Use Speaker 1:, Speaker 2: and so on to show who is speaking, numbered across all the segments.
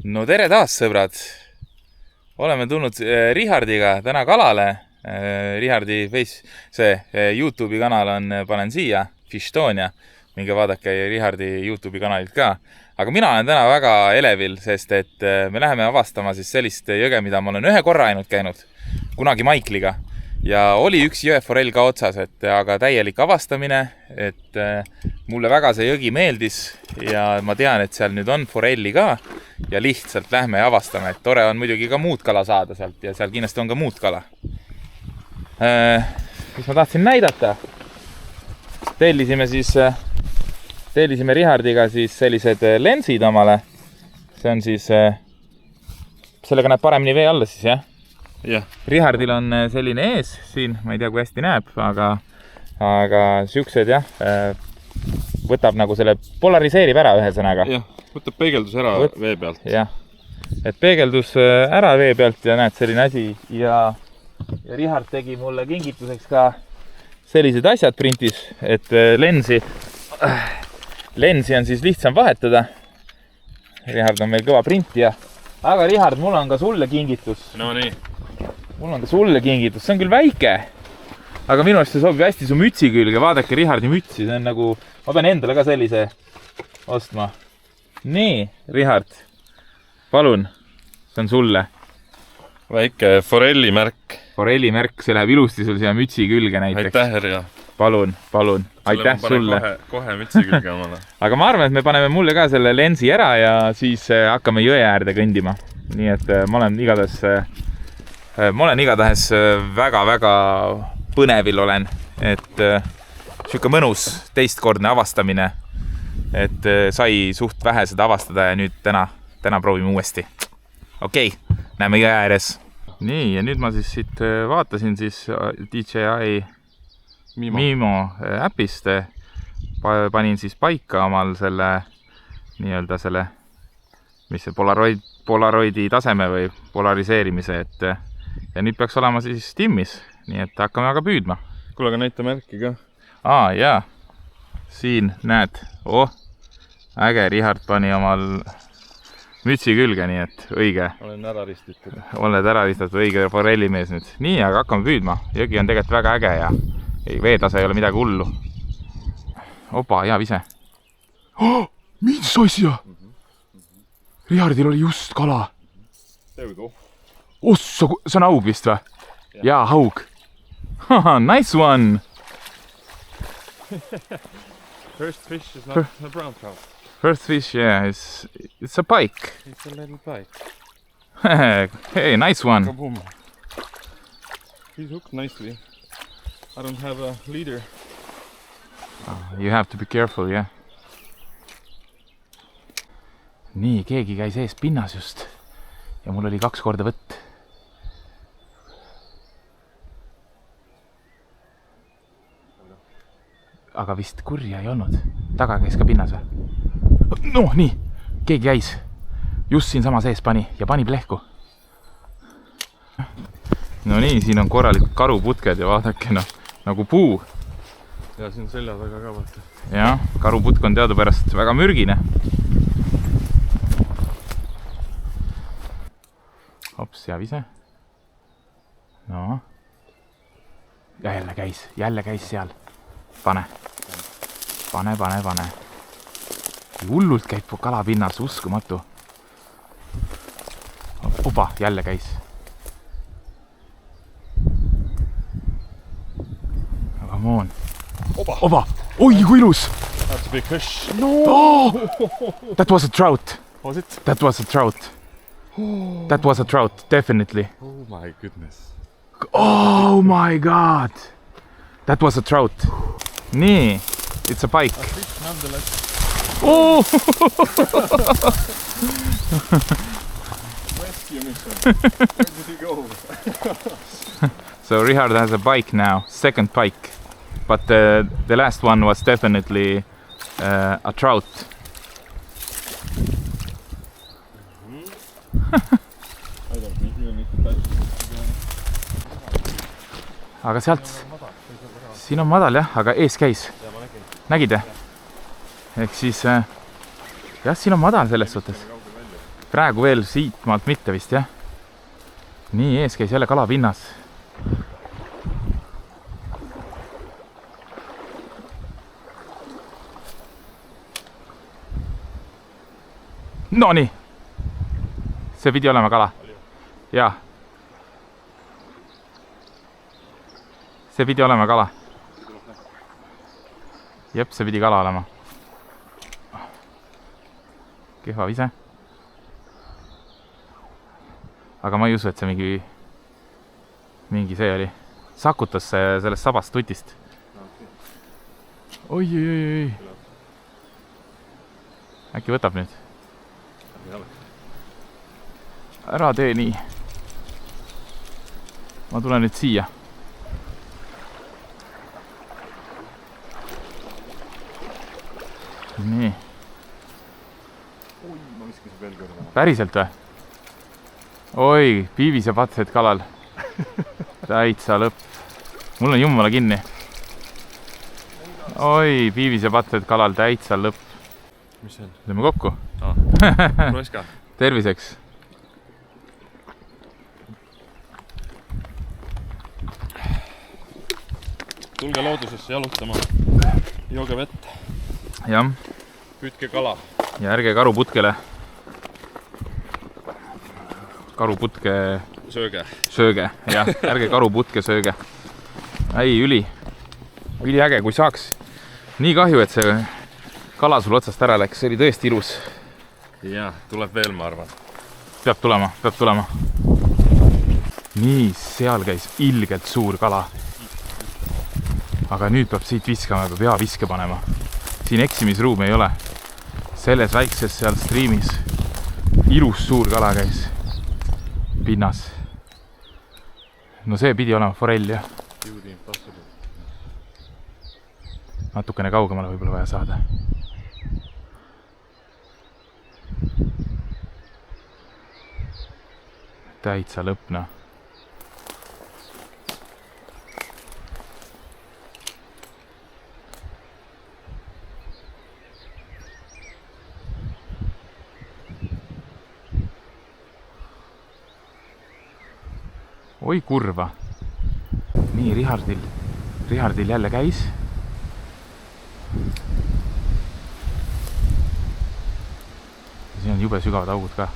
Speaker 1: No tere taas, sõbrad! Oleme tulnud Richardiga täna kalale. Richardi YouTube'i kanal panen siia, Fishtonia. Minge vaadake Richardi YouTube'i kanalit ka. Aga mina olen täna väga elevil, sest et me läheme avastama siis sellist jõge, mida ma olen ühe korra ainult käinud. Kunagi Maikliga. Ja oli üks jõeforell ka otsas, aga täielik avastamine, et mulle väga see jõgi meeldis ja ma tean, et seal nüüd on forelli ka ja lihtsalt lähme ja avastame, et tore on muidugi ka muud kala saada sealt ja seal kindlasti on ka muud kala. Mis ma tahtsin näidata? Tellisime Richardiga siis sellised lensid omale. See on siis, sellega näeb paremini vee alla siis, jah?
Speaker 2: Yeah.
Speaker 1: Richardil on selline ees siin, ma ei tea, kui hästi näeb, aga siuksed jah, võtab nagu selle, polariseerib ära ühesõnaga.
Speaker 2: Jah, võtab peegeldus ära vee pealt.
Speaker 1: Jah, et peegeldus ära vee pealt ja näed selline asi ja Richard tegi mulle kingituseks ka sellised asjad printis, et lensi on siis lihtsam vahetada. Richard on meil kõva printija, aga Richard, mul on ka sulle kingitus.
Speaker 2: No nii.
Speaker 1: Mul on ka sulle kingitus, see on küll väike, aga minu arust see sobib hästi su mütsi külge, vaadake Richardi mütsi, see on nagu, ma pean endale ka sellise ostma. Nii, Richard, palun, see on sulle.
Speaker 2: Väike forelli märk.
Speaker 1: Forelli märk, see läheb ilusti sul siia mütsi külge näiteks.
Speaker 2: Aitäh, Herja.
Speaker 1: Palun, aitäh sulle.
Speaker 2: Kohe mütsi külge omale.
Speaker 1: Aga ma arvan, et me paneme mulle ka selle lensi ära ja siis hakkame jõe äärde kõndima. Nii et ma olen igatahes väga-väga põnevil olen, et siuke mõnus teistkordne avastamine, et sai suht vähe seda avastada ja nüüd täna proovime uuesti. Okei, näeme jõe ääres. Nii, ja nüüd ma siis siit vaatasin siis DJI Mimo äpist, panin siis paika omal selle nii-öelda selle, mis see polaroidi taseme või polariseerimise, et ja nüüd peaks olema siis timmis, nii et hakkame aga püüdma.
Speaker 2: Kuule, aga näita märki ka.
Speaker 1: Jaa, siin näed, äge, Richard pani omal mütsi külge, nii et õige.
Speaker 2: Olen ära ristitud.
Speaker 1: Oled ära ristatud, õige forellimees nüüd. Nii, aga hakkame püüdma. Jõgi on tegelikult väga äge ja veetase ei ole midagi hullu. Opa, hea vise.
Speaker 3: Mis asja? Richardil oli just kala.
Speaker 2: There we go.
Speaker 1: See on haug vist või? Jaa, haug. Nice one!
Speaker 2: First fish is not a brown trout.
Speaker 1: First fish, yeah, it's a pike.
Speaker 2: It's a little pike.
Speaker 1: Hey, nice one.
Speaker 2: Kaboom. He's hooked nicely. I don't have a leader.
Speaker 1: You have to be careful, yeah. Nii, keegi käis ees pinnas just. Ja mul oli 2 korda võtt. Aga vist kurja ei olnud. Taga käis ka pinnas või? No, nii. Keegi käis. Just siin sama sees pani ja pani plehku. No nii, siin on korralikult karuputked ja vaadake, nagu puu.
Speaker 2: Ja siin selja taga ka vaata.
Speaker 1: Jah, karuputk on teadupärast väga mürgine. Hops, hea vise. No. Ja jälle käis seal. Pane. Hullult käib kala pinnas, uskumatu. Opa, jälle käis. Aga moon. Opa! Oi, kui ilus!
Speaker 2: That's a big fish.
Speaker 1: No! Oh! That was a trout.
Speaker 2: Was it?
Speaker 1: That was a trout. That was a trout, definitely.
Speaker 2: Oh my goodness.
Speaker 1: Oh my god! That was a trout. Nii, it's a pike.
Speaker 2: A fish nonetheless.
Speaker 1: Oh!
Speaker 2: Rescue mission. Where did he go?
Speaker 1: So Richard has a pike now, second pike. But the last one was definitely a trout.
Speaker 2: I don't need to touch it.
Speaker 1: Aga sealt, siin on madal jah, aga ees käis. Nägid jah? Ehk siis, jah, siin on madal selles suhtes. praegu veel siitmaalt mitte vist, jah. Nii, ees käis jälle kalapinnas. Nonii! See pidi olema kala. Jaa. See pidi olema kala. Jep, see pidi kala olema. Kehva vise. Aga ma ei usu, et see mingi see oli. Sakutas sellest sabast tutist. Oi. Äkki võtab nüüd? Ära tee nii. Ma tulen nüüd siia. Nii.
Speaker 2: Oi, ma viskasin veel kõrva.
Speaker 1: Päriselt või? Oi, piivis ja patsed kalal. Täitsa lõpp. Mul on jummala kinni. Oi, piivis ja patsed kalal, täitsa lõpp.
Speaker 2: Mis see on?
Speaker 1: Lähme kokku.
Speaker 2: Roska.
Speaker 1: Terviseks.
Speaker 2: Tulge loodusesse jalutama. Jooge vett.
Speaker 1: Jah.
Speaker 2: Püüdke kala.
Speaker 1: Ja ärge karuputkele. Karuputke sööge. Jah, ärge karuputke sööge. Ei, üli äge, kui saaks. Nii kahju, et see kala sul otsast ära läks. See oli tõesti ilus.
Speaker 2: Jaa, tuleb veel, ma arvan.
Speaker 1: Peab tulema. Nii, seal käis ilgelt suur kala. Aga nüüd peab siit viskama, peab hea viske panema. Siin eksimisruumi ei ole. Selles väikses seal striimis ilus suur kala käis pinnas. No see pidi olema forell, jah. Natukene kaugemale võib-olla vaja saada. Täitsa lõpna. Oi kurva. Nii, Richardil jälle käis. Siin on jube sügavad augud ka.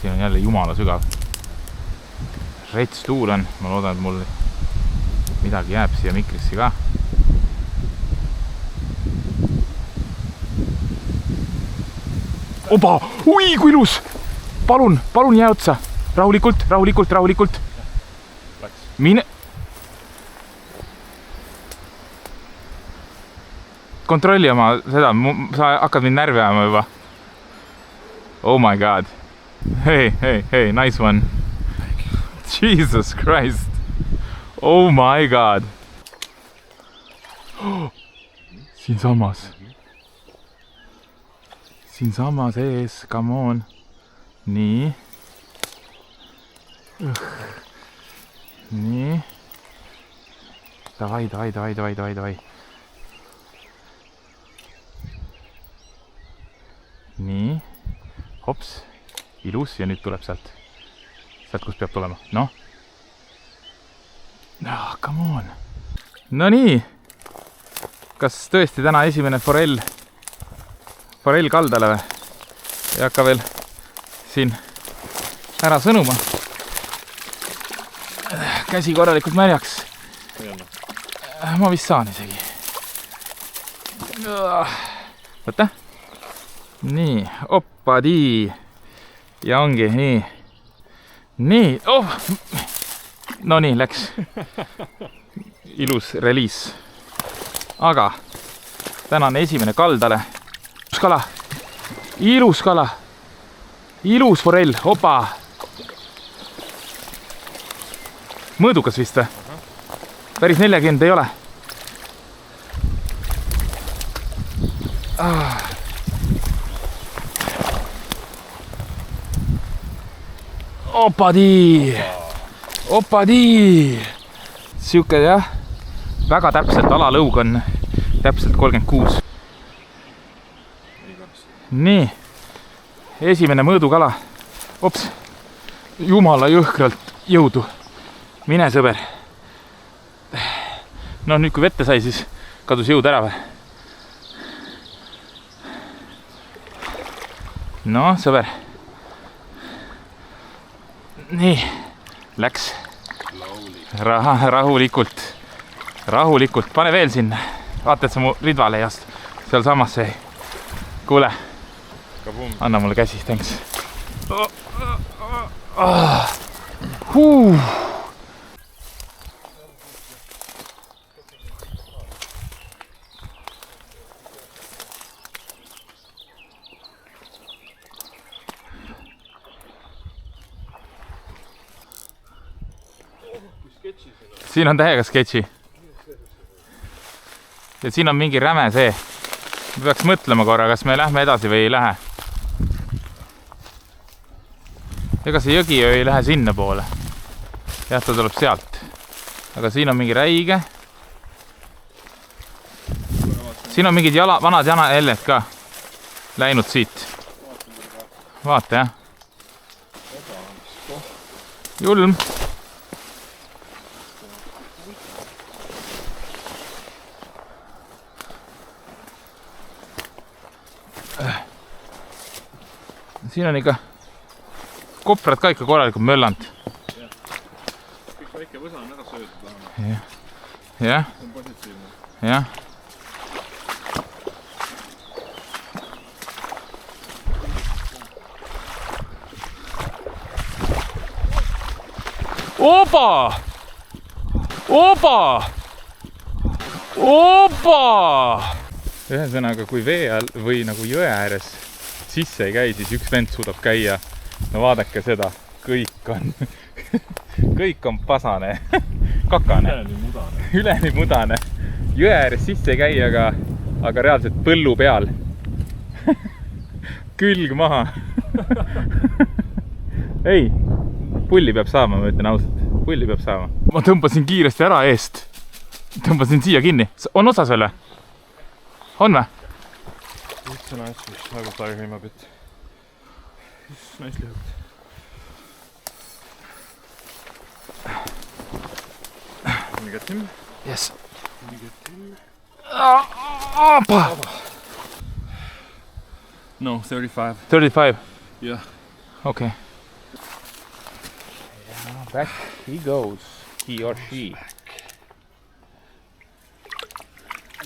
Speaker 1: Siin on jälle jumala sügav. Rets tuul on. Ma loodan, et mul midagi jääb siia mikrisse ka. Oba! Ui, kui ilus! Palun jää otsa. Rahulikult. Mine. Kontrolli oma seda. Sa hakkad mind närvi ajama juba. Oh my god. Hey, nice one. Jesus Christ. Oh my god. Siinsamas ees, come on. Nii. Nii. Davai. Nii. Hops. Ilus ja nüüd tuleb sealt, kus peab tulema. Noh. Come on. No nii. Kas tõesti täna esimene forell kaldale või? Ei hakka veel siin ära sõnuma. Käsi korralikult märjaks. Ma vist saan isegi. Võtta. Nii, oppadii. Ja ongi, nii. Oh! No nii, läks. Ilus reliis. Aga tänane esimene kaldale. Ilus kala. Ilus forell, opa. Mõõdukas vist või? Päris 40 ei ole. Opadii. Siuke jah. Väga täpselt alalõug on täpselt 36. nii. Esimene mõõdukala. Ops. Jumala jõhkralt jõudu. Mine sõber. No nüüd kui vette sai, siis kadus jõud ära või? No, sõber. Nii. Läks. Rahulikult. Rahulikult. Pane veel sinna. Vaata, et sa mu ridvale ei astu. Seal samas see. Kuule. Anna mulle käsi, thanks. Siin on täiega sketši. Ja siin on mingi räme see. Me peaks mõtlema korra, kas me lähme edasi või ei lähe. Ega see jõgi ei lähe sinna poole. Jah, ta tuleb sealt. Aga siin on mingi räige. Siin on mingid vanad jäned ka läinud siit. Vaata, jah. Julm. Siin on ikka koprad ka ikka korralikult möllanud.
Speaker 2: Kõik väike võsa on ära söödud.
Speaker 1: Jah. Jah.
Speaker 2: See on positiivne.
Speaker 1: Jah. Opa! Opa! Opa! Ühesõnaga, kui vee all või nagu jõe ääres sisse ei käi, siis üks vend suudab käia. No vaadake seda. Kõik on pasane. Kakane. Üleni mudane. Jõe ääres sisse ei käi, aga reaalselt põllu peal. Külg maha. Ei, pulli peab saama, ma ütlen ausalt. Pulli peab saama. Ma tõmbasin kiiresti ära eest. Tõmbasin siia kinni. On otsas veel või? On või?
Speaker 2: It's a nice fish. I will tire him a bit. He's nicely hooked. Can you get him?
Speaker 1: Yes.
Speaker 2: Can you get him?
Speaker 1: Opa!
Speaker 2: No, 35.
Speaker 1: 35.
Speaker 2: Yeah.
Speaker 1: Okay. Yeah, back he goes. He or she.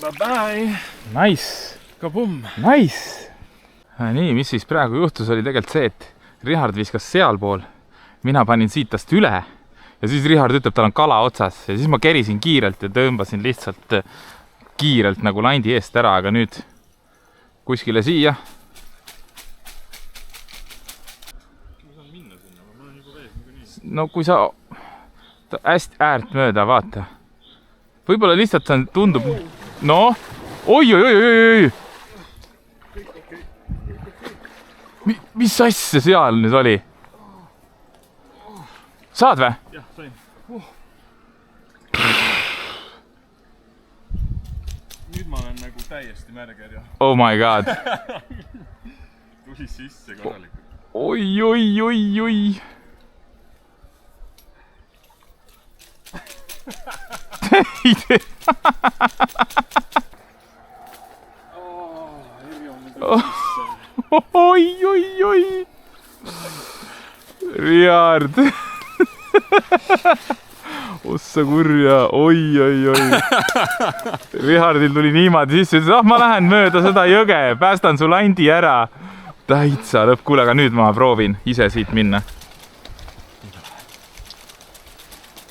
Speaker 2: Bye-bye!
Speaker 1: Nice!
Speaker 2: Kabum!
Speaker 1: Nice! Nii, mis siis praegu juhtus, oli tegelikult see, et Richard viskas sealpool. Mina panin siit tast üle ja siis Richard ütleb, tal on kala otsas ja siis ma kerisin kiirelt ja tõmbasin lihtsalt kiirelt nagu landi eest ära, aga nüüd kuskile siia. No kui sa hästi äärt mööda, vaata. Võib-olla lihtsalt see tundub... No, oi. Mis asja seal nüüd oli? Saad või?
Speaker 2: Jah, sain. Nüüd ma olen nagu täiesti märger ja...
Speaker 1: Oh my god.
Speaker 2: Tuli sisse korralikult.
Speaker 1: Oi. Ei tee. Oi. Richard. Ossa kurja. Oi. Richardil tuli niimoodi sisse, ütles, ma lähen mööda seda jõge, päästan su landi ära. Täitsa lõpp. Kuule, aga nüüd ma proovin ise siit minna.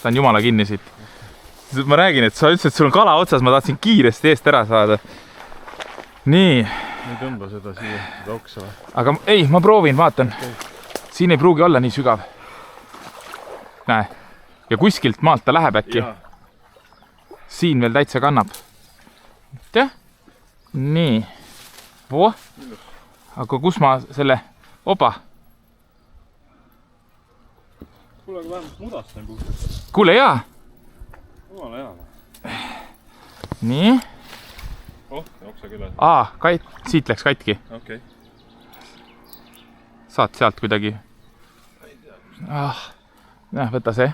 Speaker 1: Saan jumala kinni siit. Ma räägin, et sa ütlesid, et sul on kala otsas, ma tahtsin kiiresti eest ära saada. Nii.
Speaker 2: Ei tõmba seda siia, seda oksa või?
Speaker 1: Aga ei, ma proovin, vaatan. Siin ei pruugi olla nii sügav. Näe. Ja kuskilt maalt ta läheb äkki. Siin veel täitsa kannab. Tea? Nii. Voh. Aga kus ma selle... Opa.
Speaker 2: Kuule, aga vähemalt mudast on puhtalt.
Speaker 1: Kuule, jaa.
Speaker 2: Jumala hea.
Speaker 1: Nii.
Speaker 2: Oh, oksa küll.
Speaker 1: Siit läks katki.
Speaker 2: Okei.
Speaker 1: saad sealt kuidagi? Võta see.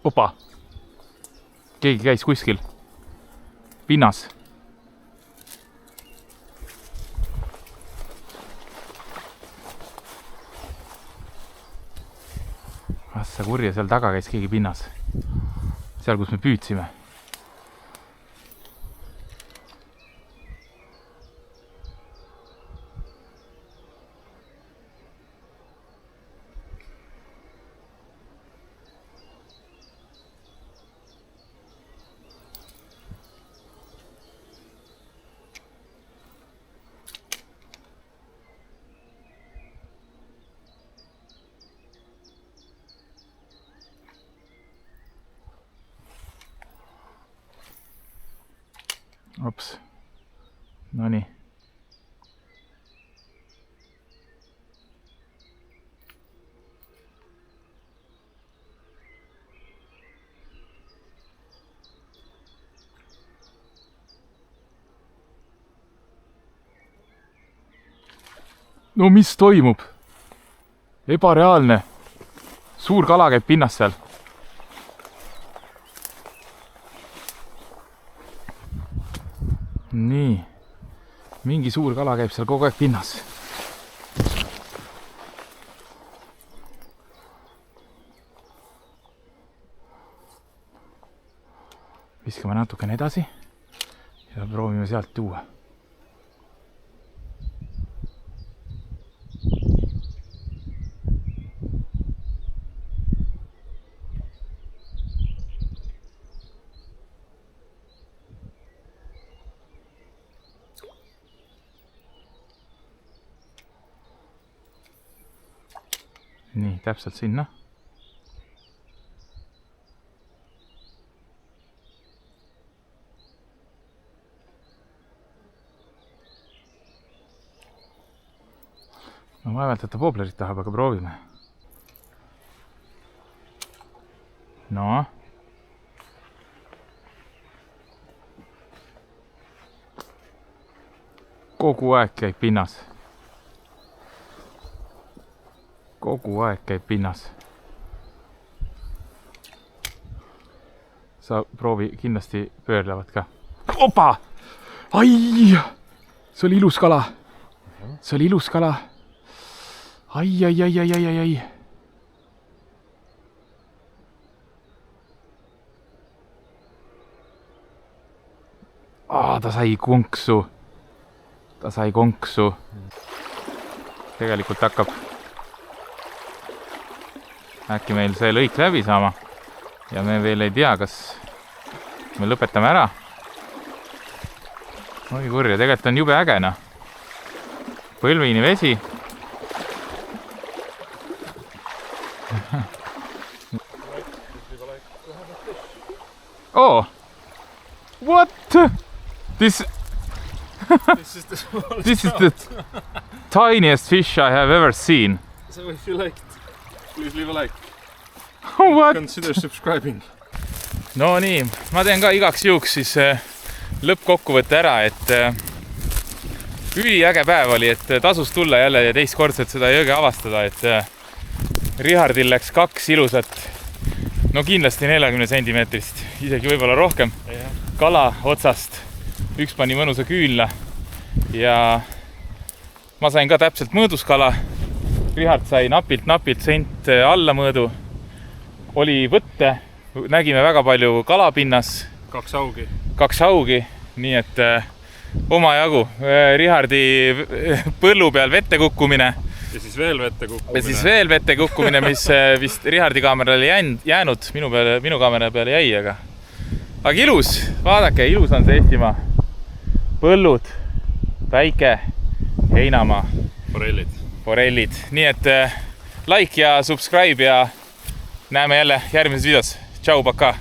Speaker 1: Opa! Keegi käis kuskil. Pinnas. Assa kurja, seal taga käis keegi pinnas. Seal, kus me püüdsime. Ops. No nii. No mis toimub? Ebareaalne. Suur kala käib pinnas seal. Nii. Mingi suur kala käib seal kogu aeg pinnas. Viskame natukene edasi ja proovime sealt tuua. Nii, täpselt sinna. No vaevalt, et ta wobblerit tahab, aga proovime. No. Kogu aeg käib pinnas. Kogu aeg käib pinnas. Sa proovi kindlasti pöörlevad ka. Opa! Ai! See oli ilus kala. See oli ilus kala. Ai. Ta sai konksu. Tegelikult hakkab äkki meil see lõik läbi saama ja me veel ei tea, kas me lõpetame ära. Oi kurja, tegelikult on jube ägena. Põlvini vesi. Oh! What? This is the tiniest fish I have ever seen.
Speaker 2: So if you liked, please leave a like.
Speaker 1: What?
Speaker 2: Consider subscribing.
Speaker 1: No nii, ma teen ka igaks juhuks siis lõppkokkuvõtte ära, et üliäge päev oli, et tasus tulla jälle teistkordselt seda jõge avastada, et Richardil läks 2 ilusat, no kindlasti 40 sentimeetrist, isegi võib-olla rohkem kala otsast. Üks pani mõnusa küünla ja ma sain ka täpselt mõõduskala. Richard sai napilt sent alla mõõdu. Oli võtte, nägime väga palju kalapinnas. 2 augi, nii et omajagu. Richardi põllu peal vette kukkumine.
Speaker 2: Ja siis veel
Speaker 1: vette kukkumine, mis vist Richardi kaamerale jäänud, minu kaamera peale jäi, aga ilus, vaadake, ilus on see Eestimaa. Põllud, päike, heinamaa, forellid. Nii et like ja subscribe ja näeme jälle järgmises videos. Tšau, paka!